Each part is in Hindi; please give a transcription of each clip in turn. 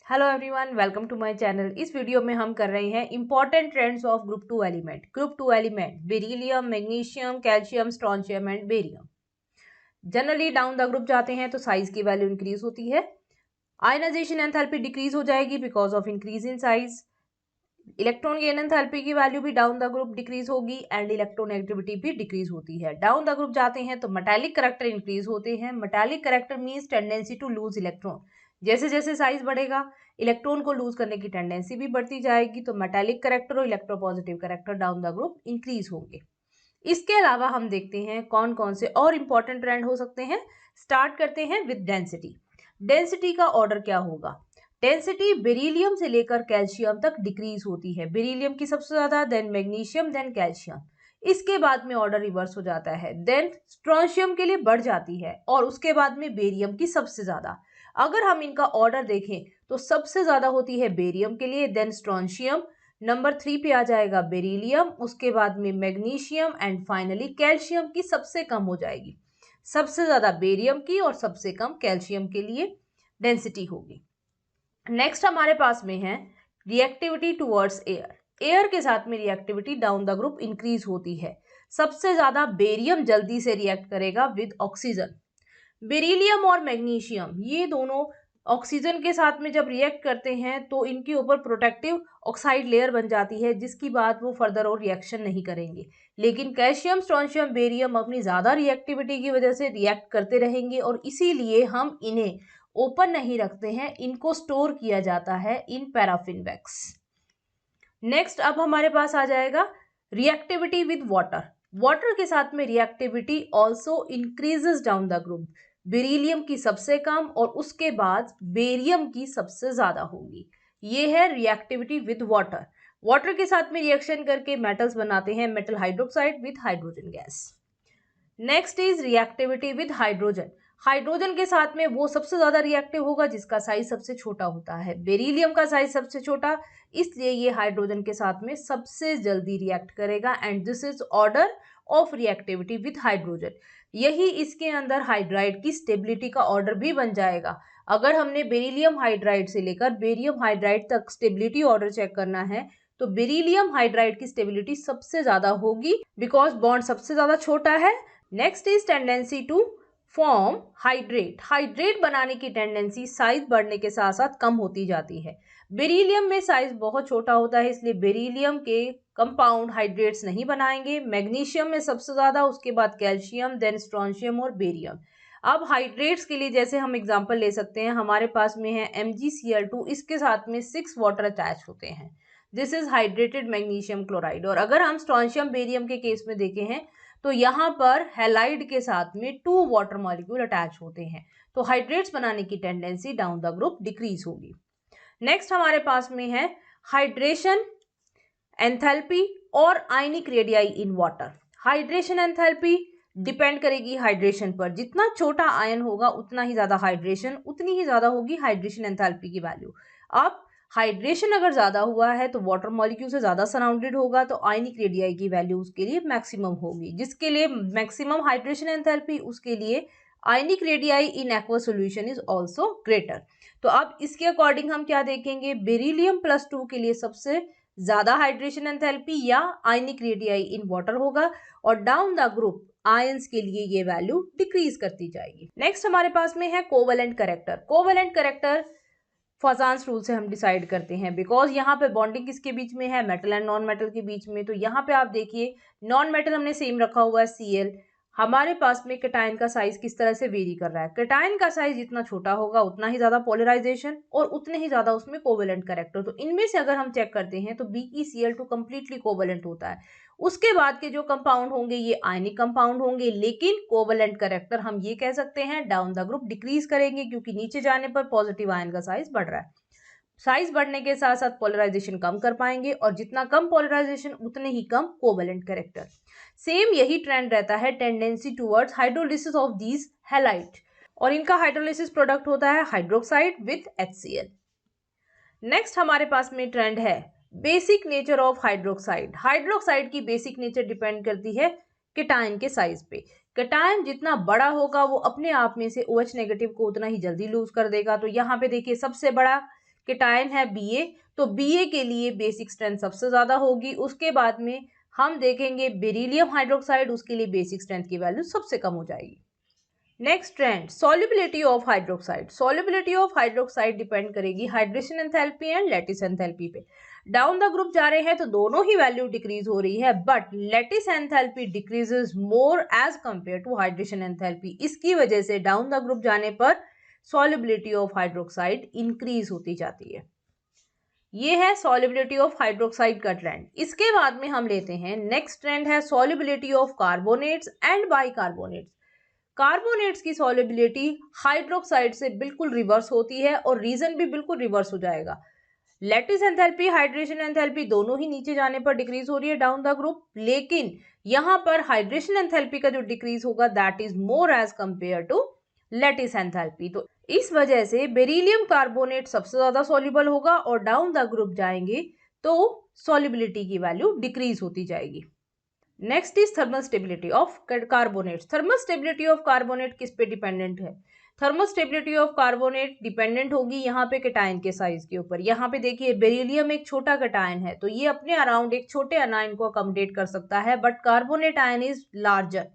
Hello everyone, welcome to my channel. इस वीडियो में हम कर रहे हैं important trends of group two element beryllium, magnesium, calcium, strontium and barium. Generally down the group जाते हैं तो साइज की वैल्यू इंक्रीज होती है, आयनाइजेशन एंथैल्पी डिक्रीज हो जाएगी because of increase in size, electron gain enthalpy की वैल्यू भी डाउन द ग्रुप डिक्रीज होगी एंड इलेक्ट्रोनेगेटिविटी भी डिक्रीज होती है। डाउन द ग्रुप जाते हैं तो मेटालिक करैक्टर इंक्रीज होते हैं। Metallic character means tendency to lose electron. जैसे जैसे साइज बढ़ेगा इलेक्ट्रॉन को लूज करने की टेंडेंसी भी बढ़ती जाएगी, तो मेटालिक करैक्टर और electropositive character down the group increase होंगे। इसके अलावा हम देखते हैं कौन कौन से और इंपॉर्टेंट ट्रेंड हो सकते हैं। स्टार्ट करते हैं विद डेंसिटी। डेंसिटी का ऑर्डर क्या होगा? डेंसिटी बेरिलियम से लेकर कैल्शियम तक डिक्रीज होती है। बेरिलियम की सबसे ज्यादा, देन मैग्नीशियम, देन कैल्शियम। इसके बाद में ऑर्डर रिवर्स हो जाता है, देन स्ट्रोंशियम के लिए बढ़ जाती है और उसके बाद में बेरियम की सबसे ज्यादा। अगर हम इनका ऑर्डर देखें तो सबसे ज्यादा होती है बेरियम के लिए, देन स्ट्रोंशियम, नंबर 3 पे आ जाएगा बेरिलियम, उसके बाद में मैग्नीशियम एंड फाइनली कैल्शियम की सबसे कम हो जाएगी। सबसे ज्यादा बेरियम की और सबसे कम कैल्शियम के लिए डेंसिटी होगी। नेक्स्ट हमारे पास में है रिएक्टिविटी टुवर्ड्स एयर। एयर के साथ में reactivity down the group increase होती है। सबसे ज्यादा बेरियम जल्दी से रिएक्ट करेगा विद ऑक्सीजन। बेरिलियम और मैग्नीशियम ये दोनों ऑक्सीजन के साथ में जब रिएक्ट करते हैं तो इनके ऊपर प्रोटेक्टिव ऑक्साइड लेयर बन जाती है, जिसकी बात वो फर्दर और रिएक्शन नहीं करेंगे। लेकिन कैल्शियम, स्ट्रोंशियम, बेरियम अपनी ज्यादा रिएक्टिविटी की वजह से रिएक्ट करते रहेंगे और इसीलिए हम इन्हें ओपन नहीं रखते हैं, इनको स्टोर किया जाता है इन पैराफिन वैक्स। नेक्स्ट अब हमारे पास आ जाएगा रिएक्टिविटी विद वाटर। वाटर के साथ में reactivity also increases down the group. Beryllium की सबसे कम और उसके बाद बेरियम की सबसे ज्यादा होगी। ये है रिएक्टिविटी विद वाटर। वाटर के साथ में रिएक्शन करके मेटल्स बनाते हैं, metal hydroxide with hydrogen gas. Next is reactivity with hydrogen. Hydrogen के साथ में वो सबसे ज्यादा रिएक्टिव होगा जिसका साइज सबसे छोटा होता है। बेरिलियम का साइज सबसे छोटा, इसलिए ये हाइड्रोजन के साथ में सबसे जल्दी रिएक्ट करेगा and this is order of reactivity with hydrogen. यही इसके अंदर हाइड्राइड की स्टेबिलिटी का ऑर्डर भी बन जाएगा। अगर हमने बेरिलियम हाइड्राइड से लेकर बेरियम हाइड्राइड तक स्टेबिलिटी ऑर्डर चेक करना है तो बेरिलियम हाइड्राइड की स्टेबिलिटी सबसे ज्यादा होगी बिकॉज बॉन्ड सबसे ज्यादा छोटा है। Next is tendency to form hydrate. Hydrate बनाने की टेंडेंसी साइज बढ़ने के साथ साथ कम होती जाती है। बेरिलियम में साइज बहुत छोटा होता है, इसलिए बेरिलियम के कंपाउंड हाइड्रेट्स नहीं बनाएंगे। मैग्नीशियम में सबसे ज्यादा, उसके बाद कैल्शियम, देन स्ट्रोंशियम और बेरियम। अब हाइड्रेट्स के लिए जैसे हम एग्जांपल ले सकते हैं, हमारे पास में है MgCl2, इसके साथ में 6 वाटर अटैच होते हैं। This is hydrated magnesium chloride. और अगर हम स्ट्रोंशियम बेरियम के केस में देखे हैं तो यहाँ पर हैलाइड के साथ में 2 वाटर मॉलिक्यूल अटैच होते हैं, तो हाइड्रेट्स बनाने की tendency down the group decrease होगी। नेक्स्ट हमारे पास में है हाइड्रेशन एंथैल्पी और ionic radii in water. Hydration enthalpy depend करेगी हाइड्रेशन पर। जितना छोटा आयन होगा उतना ही ज्यादा हाइड्रेशन, उतनी ही ज्यादा होगी हाइड्रेशन एंथैल्पी की वैल्यू। अब हाइड्रेशन अगर ज्यादा हुआ है तो वाटर मॉलिक्यूल से ज्यादा सराउंडेड होगा, तो आयनिक रेडियाई की वैल्यू उसके लिए मैक्सिमम होगी। जिसके लिए मैक्सिमम हाइड्रेशन एंथैल्पी, उसके लिए ionic radii in aqua solution is also greater. तो अब इसके अकॉर्डिंग हम क्या देखेंगे, बेरिलियम +2 के लिए सबसे ज्यादा हाइड्रेशन एंथैल्पी या आयनिक रेडियाई इन वाटर होगा और डाउन द ग्रुप आयंस के लिए ये वैल्यू डिक्रीज करती जाएगी। नेक्स्ट हमारे पास में है covalent character. Covalent character Fajans rule से हम डिसाइड करते हैं बिकॉज यहाँ पे बॉन्डिंग किसके बीच में है, मेटल एंड नॉन मेटल के बीच में। तो यहाँ पे आप देखिए नॉन मेटल हमने सेम रखा हुआ है Cl। हमारे पास में कैटायन का साइज किस तरह से वेरी कर रहा है। कैटायन का साइज जितना छोटा होगा उतना ही ज्यादा पोलराइजेशन और उतने ही ज्यादा उसमें कोवेलेंट कैरेक्टर। तो इनमें से अगर हम चेक करते हैं तो BeCl2 कंप्लीटली कोवेलेंट होता है। उसके बाद के जो कंपाउंड होंगे ये आयनिक कंपाउंड होंगे, लेकिन कोवेलेंट कैरेक्टर हम ये कह सकते हैं डाउन द ग्रुप डिक्रीज करेंगे क्योंकि नीचे जाने पर पॉजिटिव आयन का साइज बढ़ रहा है। साइज बढ़ने के साथ साथ पोलराइजेशन कम कर पाएंगे और जितना कम पोलराइजेशन उतने ही कम कोवेलेंट कैरेक्टर। सेम यही ट्रेंड रहता है tendency towards hydrolysis of these halide, और इनका हाइड्रोलिसिस प्रोडक्ट होता है हाइड्रोक्साइड विद HCl। नेक्स्ट हमारे पास में ट्रेंड है basic nature of hydroxide. Hydroxide की बेसिक नेचर डिपेंड करती है कैटायन के साइज पे। कैटायन जितना बड़ा होगा वो अपने आप में से OH नेगेटिव को उतना ही जल्दी लूज कर देगा। तो यहाँ पे देखिए सबसे बड़ा केटायन है Ba, तो Ba के लिए बेसिक स्ट्रेंथ सबसे ज्यादा होगी। उसके बाद में हम देखेंगे बेरिलियम हाइड्रोक्साइड, उसके लिए बेसिक स्ट्रेंथ की वैल्यू सबसे कम हो जाएगी। Next trend, solubility of hydroxide. Solubility of hydroxide depend करेगी hydration enthalpy and lattice enthalpy पे। डाउन द ग्रुप जा रहे हैं तो दोनों ही वैल्यू डिक्रीज हो रही है, but lattice enthalpy decreases more as compare to hydration enthalpy. इसकी वजह से डाउन द ग्रुप जाने पर सॉल्युबिलिटी ऑफ हाइड्रोक्साइड इंक्रीज होती जाती है। ये है सॉल्युबिलिटी ऑफ हाइड्रोक्साइड का ट्रेंड। इसके बाद में हम लेते हैं नेक्स्ट ट्रेंड है solubility of carbonates and bicarbonates. Carbonates की सॉल्युबिलिटी हाइड्रोक्साइड से बिल्कुल रिवर्स होती है और रीजन भी बिल्कुल रिवर्स हो जाएगा। लैटिस एंथैल्पी, हाइड्रेशन एंथैल्पी दोनों ही नीचे जाने पर डिक्रीज हो रही है डाउन द ग्रुप, लेकिन यहां पर हाइड्रेशन एंथैल्पी का जो डिक्रीज होगा that is more as compare to lattice enthalpy. तो इस वजह से बेरिलियम कार्बोनेट सबसे ज्यादा सॉल्युबल होगा और डाउन द ग्रुप जाएंगे तो सॉल्युबिलिटी की वैल्यू डिक्रीज होती जाएगी। Next is thermal stability of carbonate. Thermal stability of carbonate किस पे डिपेंडेंट है? Thermal stability of carbonate dependent होगी यहाँ पे कैटायन के साइज के ऊपर। यहाँ पे देखिए बेरिलियम एक छोटा कैटायन है तो ये अपने अराउंड एक छोटे अनायन को अकोमोडेट कर सकता है, but carbonate ion is larger,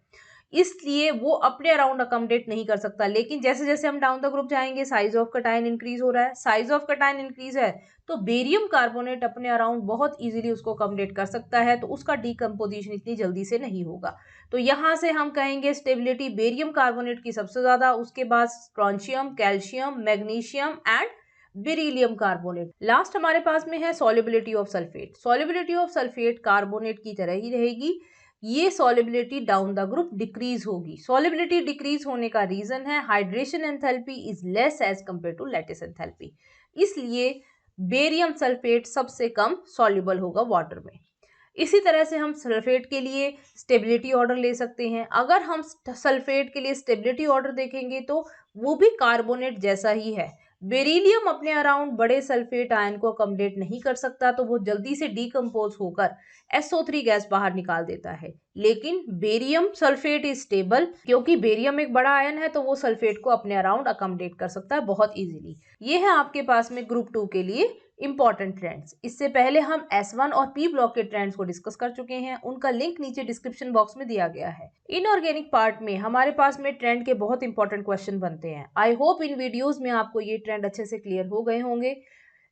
इसलिए वो अपने अराउंड अकोमोडेट नहीं कर सकता। लेकिन जैसे जैसे हम डाउन द ग्रुप जाएंगे साइज ऑफ कैटायन इंक्रीज हो रहा है, साइज ऑफ कैटायन इंक्रीज है तो बेरियम कार्बोनेट अपने अराउंड बहुत इजीली उसको अकोमोडेट कर सकता है, तो उसका डीकम्पोजिशन इतनी जल्दी से नहीं होगा। तो यहां से हम कहेंगे स्टेबिलिटी बेरियम कार्बोनेट की सबसे ज्यादा, उसके बाद strontium, calcium, magnesium and beryllium carbonate. Last हमारे पास में है solubility of sulphate. Solubility of sulphate carbonate की तरह ही रहेगी, ये solubility down the group decrease होगी। सॉल्युबिलिटी डिक्रीज होने का रीजन है hydration enthalpy is less as compare to lattice enthalpy, इसलिए बेरियम सल्फेट सबसे कम सॉल्युबल होगा वाटर में। इसी तरह से हम सल्फेट के लिए स्टेबिलिटी ऑर्डर ले सकते हैं। अगर हम सल्फेट के लिए स्टेबिलिटी ऑर्डर देखेंगे तो वो भी कार्बोनेट जैसा ही है। बेरिलियम अपने अराउंड बड़े सल्फेट आयन को अकोमोडेट नहीं कर सकता तो वो जल्दी से डीकम्पोज होकर SO3 गैस बाहर निकाल देता है, लेकिन बेरियम सल्फेट इज स्टेबल, क्योंकि बेरियम एक बड़ा आयन है तो वो सल्फेट को अपने अराउंड अकोमोडेट कर सकता है बहुत इजीली। ये है आपके पास में ग्रुप 2 के लिए इंपॉर्टेंट ट्रेंड्स। इससे पहले हम S1 और P ब्लॉक के ट्रेंड्स को डिस्कस कर चुके हैं, उनका लिंक नीचे डिस्क्रिप्शन बॉक्स में दिया गया है। इनऑर्गेनिक पार्ट में हमारे पास में ट्रेंड के बहुत इंपॉर्टेंट क्वेश्चन बनते हैं। आई होप इन वीडियोस में आपको ये ट्रेंड अच्छे से क्लियर हो गए होंगे।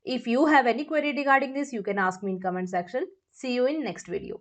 If you have any query regarding this, you can ask me in comment section. See you in next video.